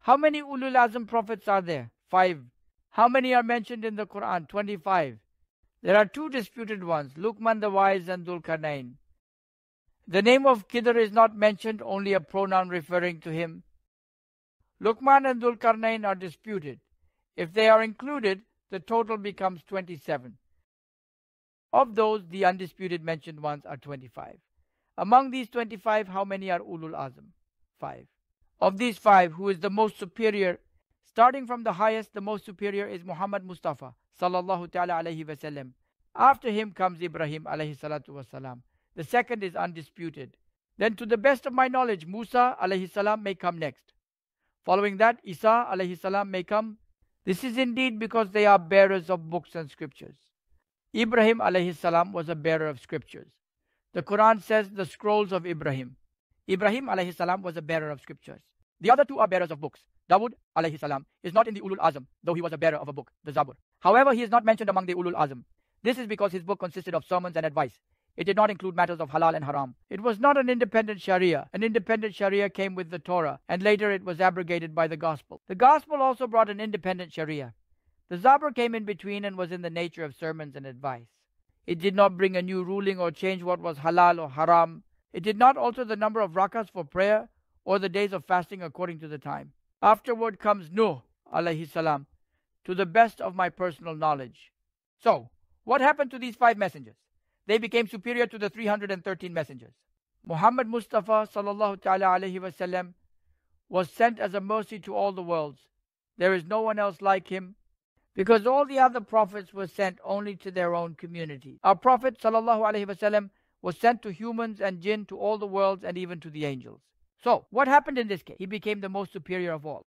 How many ulul azm prophets are there? 5. How many are mentioned in the Quran? 25. There are 2 disputed ones, Luqman the wise and Dhul-Qarnayn. The name of Khidr is not mentioned, only a pronoun referring to him. Luqman and Dhul-Qarnayn are disputed. If they are included, the total becomes 27. Of those, the undisputed mentioned ones are 25. Among these 25, how many are ulul azm? 5. Of these 5, who is the most superior? Starting from the highest, the most superior is Muhammad Mustafa sallallahu ta'ala alayhi wasallam. After him comes Ibrahim alayhi salatu wasalam. The second is undisputed. Then to the best of my knowledge, Musa alayhi salam may come next. Following that, Isa alayhi salam may come. This is indeed because they are bearers of books and scriptures. Ibrahim alayhi salam was a bearer of scriptures. The Quran says the scrolls of Ibrahim. Ibrahim alayhi salam was a bearer of scriptures. The other 2 are bearers of books. Dawud alayhi salam is not in the ulul azm, though he was a bearer of a book, the Zabur. However, he is not mentioned among the ulul azm. This is because his book consisted of sermons and advice. It did not include matters of halal and haram. It was not an independent sharia. An independent sharia came with the Torah, and later it was abrogated by the gospel. The gospel also brought an independent sharia. The Zabur came in between and was in the nature of sermons and advice. It did not bring a new ruling or change what was halal or haram. It did not alter the number of rakats for prayer or the days of fasting according to the time. Afterward comes Nuh alayhi salam, to the best of my personal knowledge. So, what happened to these 5 messengers? They became superior to the 313 messengers. Muhammad Mustafa sallallahu ta'ala alayhi wasallam was sent as a mercy to all the worlds. There is no one else like him, because all the other prophets were sent only to their own community. Our Prophet sallallahu alayhi wasallam was sent to humans and jinn, to all the worlds, and even to the angels. So, what happened in this case? He became the most superior of all.